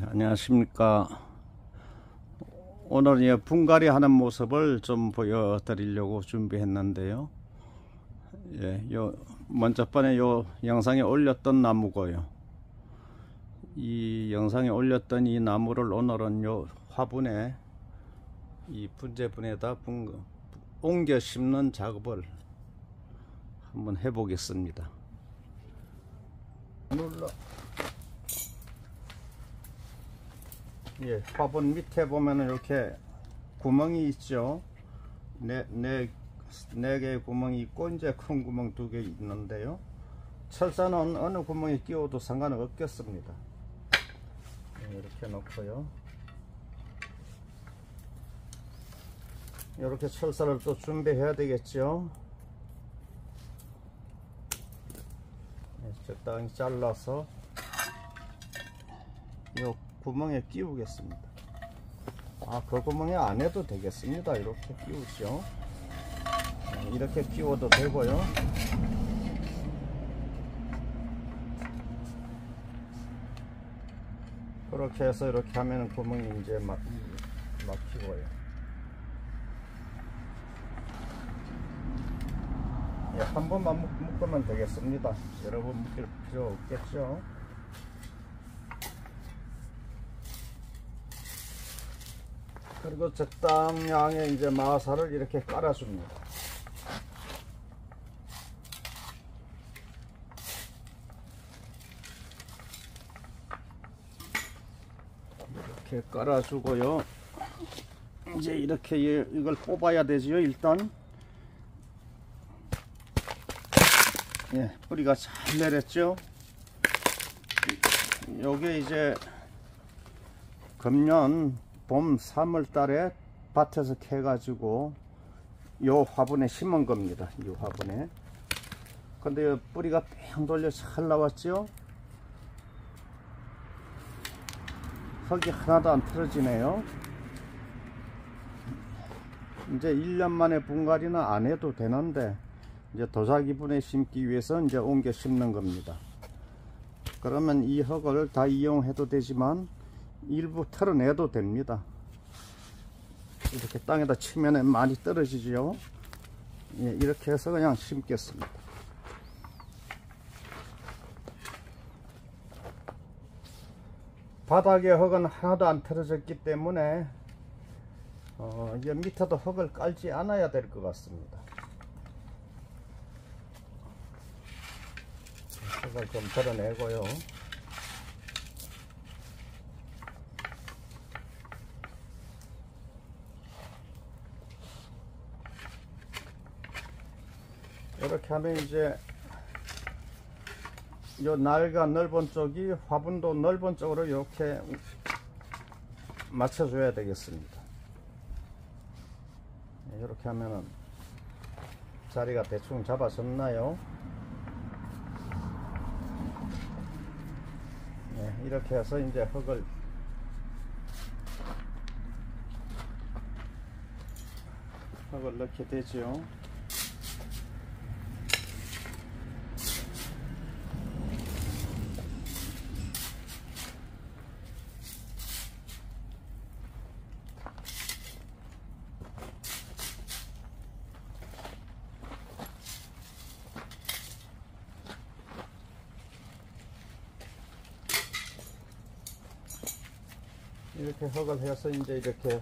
안녕하십니까. 오늘 분갈이 하는 모습을 좀 보여드리려고 준비했는데요. 먼저 번에 요 영상에 올렸던 나무고요. 이 영상에 올렸던 이 나무를 오늘은 요 화분에 이 분재분에다 옮겨 심는 작업을 한번 해보겠습니다. 화분 밑에 보면은 이렇게 구멍이 있죠. 네 개의 구멍이 있고 이제 큰 구멍 2개 있는데요. 철사는 어느 구멍에 끼워도 상관은 없겠습니다. 이렇게 놓고요. 이렇게 철사를 또 준비해야 되겠죠. 적당히 잘라서 요 구멍에 끼우겠습니다. 그 구멍에 안 해도 되겠습니다. 이렇게 끼우죠. 이렇게 끼워도 되고요. 그렇게 해서 이렇게 하면 구멍이 이제 막히고요. 한 번만 묶으면 되겠습니다. 여러 번 묶일 필요 없겠죠. 그리고 적당량의 이제 마사를 이렇게 깔아줍니다. 이렇게 깔아주고요. 이제 이렇게 이걸 뽑아야 되지요. 일단 뿌리가 잘 내렸죠. 요게 이제 금년 봄 3월달에 밭에서 캐가지고 요 화분에 심은 겁니다. 이 화분에. 근데 뿌리가 뺑 돌려 잘 나왔죠. 흙이 하나도 안 틀어지네요. 이제 1년 만에 분갈이는 안 해도 되는데 이제 도자기분에 심기 위해서 이제 옮겨 심는 겁니다. 그러면 이 흙을 다 이용해도 되지만 일부 털어내도 됩니다. 이렇게 땅에다 치면 많이 떨어지죠. 이렇게 해서 그냥 심겠습니다. 바닥에 흙은 하나도 안 털어졌기 때문에 이 밑에도 흙을 깔지 않아야 될 것 같습니다. 흙을 좀 털어내고요. 이렇게 하면 이제 요 날과 넓은 쪽이 화분도 넓은 쪽으로 이렇게 맞춰줘야 되겠습니다. 이렇게 하면은 자리가 대충 잡아졌나요? 이렇게 해서 이제 흙을 넣게 되죠. 이렇게 흙을 해서 이제 이렇게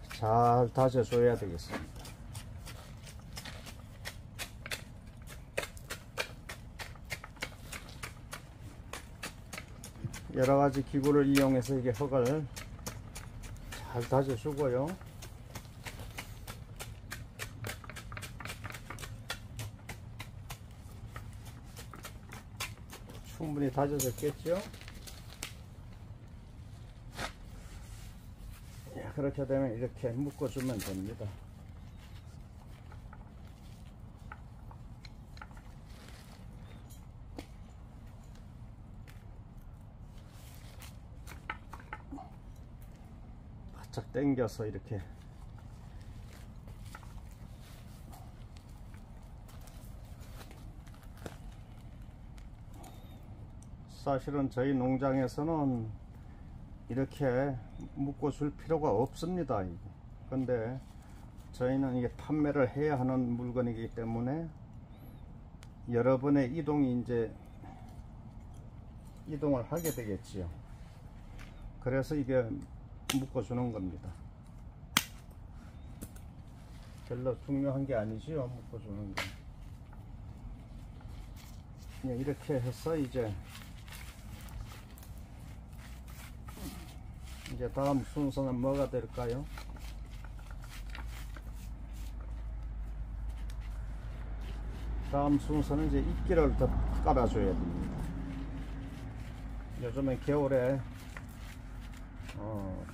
잘 다져줘야 되겠습니다. 여러가지 기구를 이용해서 이게 흙을 잘 다져주고요. 충분히 다져졌겠죠? 그렇게 되면 이렇게 묶어주면 됩니다. 바짝 당겨서 이렇게 사실은 저희 농장에서는 이렇게 묶어줄 필요가 없습니다. 근데 저희는 이게 판매를 해야 하는 물건이기 때문에 여러 번의 이동이 이제 이동을 하게 되겠지요. 그래서 이게 묶어주는 겁니다. 별로 중요한 게 아니지요, 묶어주는 게. 이렇게 해서 이제 다음 순서는 뭐가 될까요? 다음 순서는 이제 이끼를 더 깔아줘야 됩니다. 요즘에 겨울에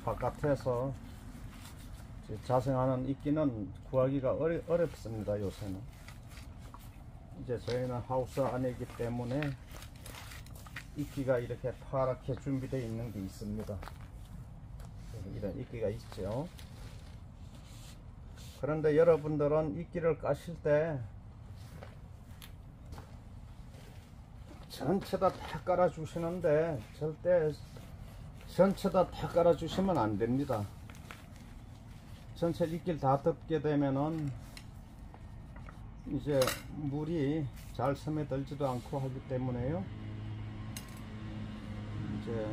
바깥에서 자생하는 이끼는 구하기가 어렵습니다. 요새는 이제 저희는 하우스 안이기 때문에 이끼가 이렇게 파랗게 준비되어 있는 게 있습니다. 이런 이끼가 있죠. 그런데 여러분들은 이끼를 까실 때 전체 다 깔아 주시는데 절대 전체 다 깔아 주시면 안 됩니다. 전체 이끼를 다 덮게 되면은 이제 물이 잘 스며들지도 않고 하기 때문에요. 이제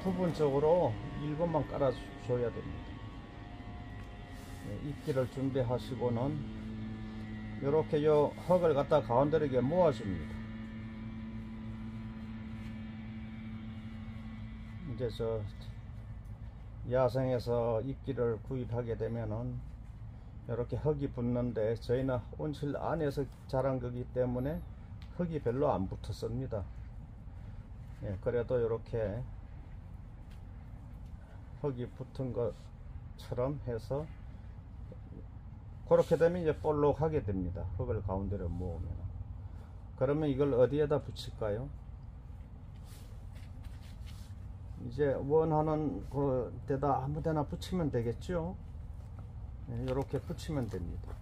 부분적으로 일부만 깔아 줘야 됩니다. 이끼를 준비하시고는 이렇게 요 흙을 갖다 가운데로 이렇게 모아줍니다. 이제 저 야생에서 이끼를 구입하게 되면은 이렇게 흙이 붙는데 저희는 온실 안에서 자란 거기 때문에 흙이 별로 안 붙었습니다. 그래도 이렇게 흙이 붙은 것처럼 해서 그렇게 되면 이제 볼록하게 됩니다. 흙을 가운데로 모으면. 그러면 이걸 어디에다 붙일까요? 이제 원하는 그 데다 아무 데나 붙이면 되겠죠. 이렇게 붙이면 됩니다.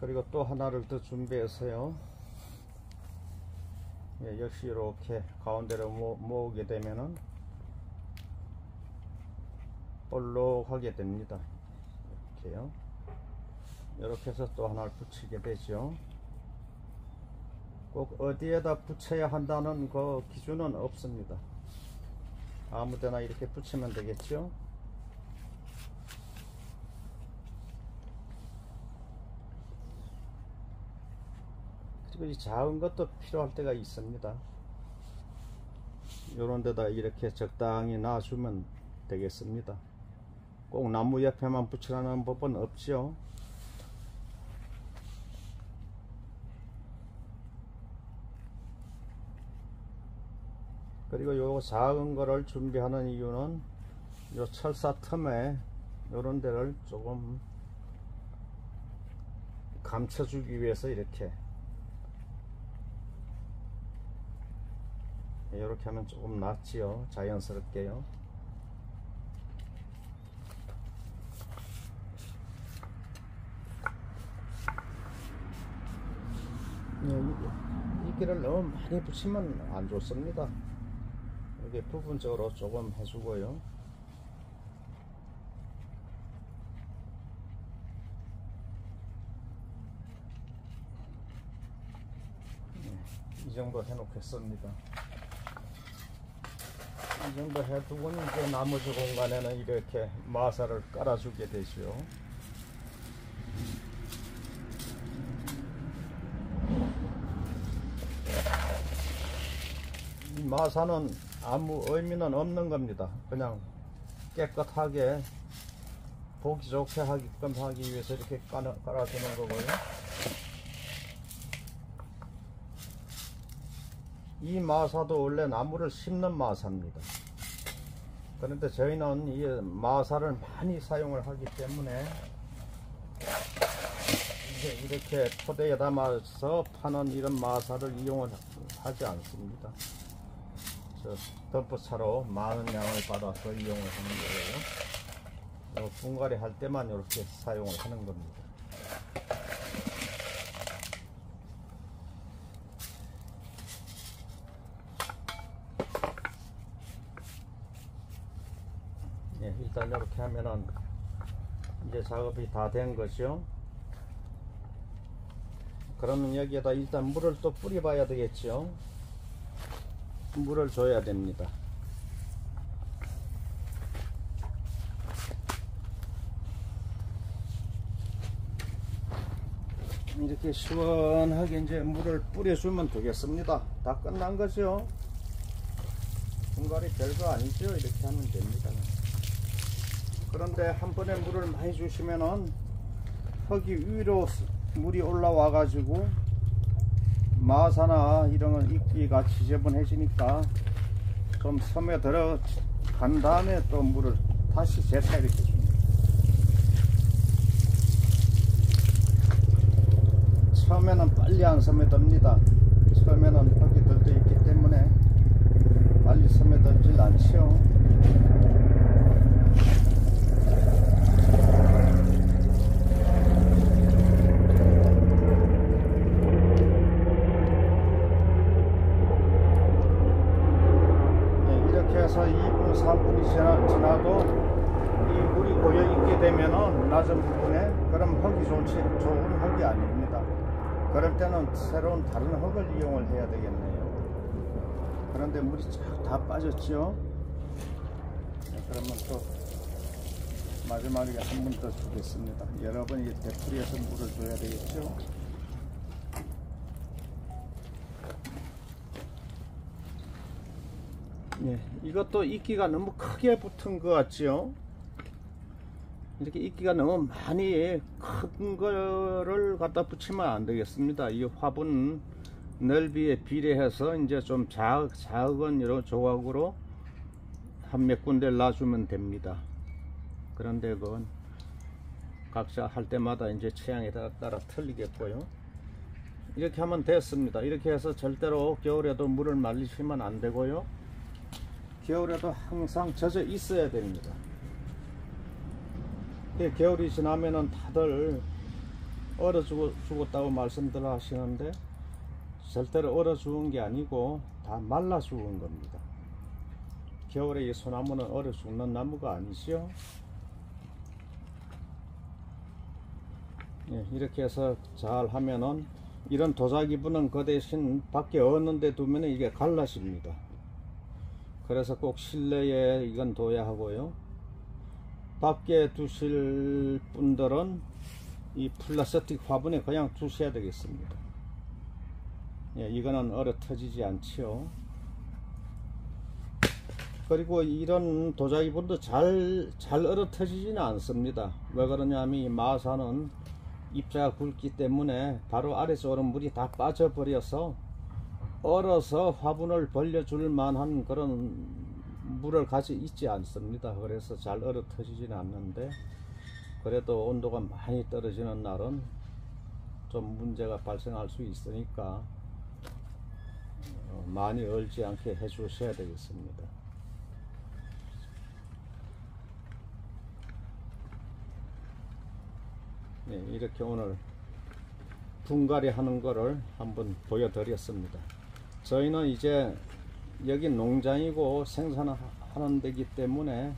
그리고 또 하나를 더 준비해서요. 역시 이렇게 가운데로 모으게 되면은 볼록하게 됩니다. 이렇게요. 이렇게 해서 또 하나를 붙이게 되죠. 꼭 어디에다 붙여야 한다는 그 기준은 없습니다. 아무데나 이렇게 붙이면 되겠죠. 그리고 이 작은 것도 필요할 때가 있습니다. 요런 데다 이렇게 적당히 놔주면 되겠습니다. 꼭 나무 옆에만 붙이라는 법은 없죠. 그리고 요 작은 거를 준비하는 이유는 요 철사 틈에 요런 데를 조금 감춰주기 위해서 이렇게 하면 조금 낫지요. 자연스럽게요. 이끼를 너무 많이 붙이면 안 좋습니다. 이렇게 부분적으로 조금 해주고요. 이 정도 해놓겠습니다. 이 정도 해두고는 이제 나머지 공간에는 이렇게 마사를 깔아주게 되죠. 이 마사는 아무 의미는 없는 겁니다. 그냥 깨끗하게 보기 좋게 하게끔 하기 위해서 이렇게 깔아주는 거고요. 이 마사도 원래 나무를 심는 마사입니다. 그런데 저희는 이 마사를 많이 사용을 하기 때문에 이제 이렇게 포대에 담아서 파는 이런 마사를 이용을 하지 않습니다. 저 덤프차로 많은 양을 받아서 이용을 하는 거예요. 분갈이 할 때만 이렇게 사용을 하는 겁니다. 예, 일단 이렇게 하면은 이제 작업이 다 된 것이요. 그러면 여기에다 일단 물을 또 뿌려 봐야 되겠죠. 물을 줘야 됩니다. 이렇게 시원하게 이제 물을 뿌려주면 되겠습니다. 다 끝난 거죠. 분갈이 별거 아니죠. 이렇게 하면 됩니다. 그런데 한 번에 물을 많이 주시면은 흙이 위로 물이 올라와 가지고 마사나 이런 건 이끼가 지저분해지니까 좀 섬에 들어간 다음에 또 물을 다시 재차 이렇게 줍니다. 처음에는 빨리 안 스며듭니다. 처음에는 흙이 들떠 있기 때문에 빨리 스며들질 않죠. 이렇게 해서 2분, 3분이 지나도 이 물이 고여 있게 되면은 낮은 부분에 그럼 흙이 좋은 흙이 아닙니다. 그럴 때는 새로운 다른 흙을 이용을 해야 되겠네요. 그런데 물이 쫙 다 빠졌죠. 그러면 또 마지막에 한 번 더 주겠습니다. 여러 번 이제 되풀이해서 물을 줘야 되겠죠. 예, 이것도 이끼가 너무 크게 붙은 것 같지요. 이렇게 이끼가 너무 많이 큰 거를 갖다 붙이면 안 되겠습니다. 이 화분 넓이에 비례해서 이제 좀 작은 이런 조각으로 한 몇 군데를 놔주면 됩니다. 그런데 그건 각자 할 때마다 이제 취향에 따라 틀리겠고요. 이렇게 하면 됐습니다. 이렇게 해서 절대로 겨울에도 물을 말리시면 안 되고요. 겨울에도 항상 젖어 있어야 됩니다. 겨울이 지나면은 다들 얼어 죽었다고 말씀들 하시는데 절대로 얼어 죽은 게 아니고 다 말라 죽은 겁니다. 겨울에 이 소나무는 얼어 죽는 나무가 아니죠. 예, 이렇게 해서 잘 하면은 이런 도자기분은 그 대신 밖에 어느 데 두면 이게 갈라집니다. 그래서 꼭 실내에 이건 둬야 하고요. 밖에 두실 분들은 이 플라스틱 화분에 그냥 두셔야 되겠습니다. 예, 이거는 얼어 터지지 않지요. 그리고 이런 도자기분도 잘 얼어 터지지는 않습니다. 왜 그러냐면 이 마사는 입자가 굵기 때문에 바로 아래쪽으로 물이 다 빠져버려서 얼어서 화분을 벌려줄 만한 그런 물을 가지고 있지 않습니다. 그래서 잘 얼어 터지지는 않는데 그래도 온도가 많이 떨어지는 날은 좀 문제가 발생할 수 있으니까 많이 얼지 않게 해 주셔야 되겠습니다. 네, 이렇게 오늘 분갈이 하는 거를 한번 보여드렸습니다. 저희는 이제 여기 농장이고 생산하는 데기 때문에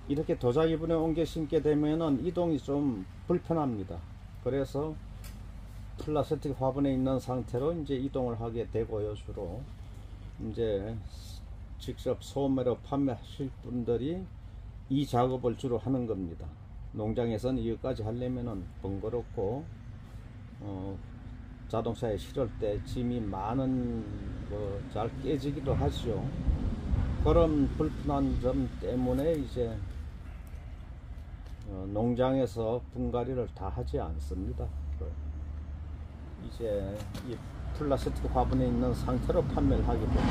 이렇게 도자기분에 옮겨 심게 되면은 이동이 좀 불편합니다. 그래서 플라스틱 화분에 있는 상태로 이제 이동을 하게 되고요. 주로 이제 직접 소매로 판매하실 분들이 이 작업을 주로 하는 겁니다. 농장에서는 이것까지 하려면은 번거롭고 자동차에 실을 때 짐이 많은 잘 깨지기도 하죠. 그런 불편한 점 때문에 이제 농장에서 분갈이를 다 하지 않습니다. 이제 이 플라스틱 화분에 있는 상태로 판매를 하게 됩니다.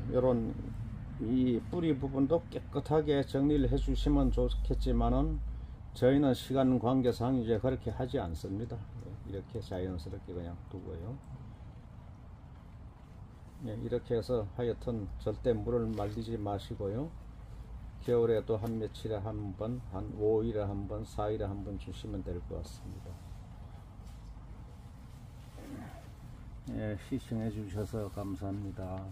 이런 이 뿌리 부분도 깨끗하게 정리를 해 주시면 좋겠지만은 저희는 시간 관계상 이제 그렇게 하지 않습니다. 이렇게 자연스럽게 그냥 두고요. 예, 이렇게 해서 하여튼 절대 물을 말리지 마시고요. 겨울에도 한 며칠에 한 번, 한 5일에 한 번, 4일에 한 번 주시면 될 것 같습니다. 예, 시청해 주셔서 감사합니다.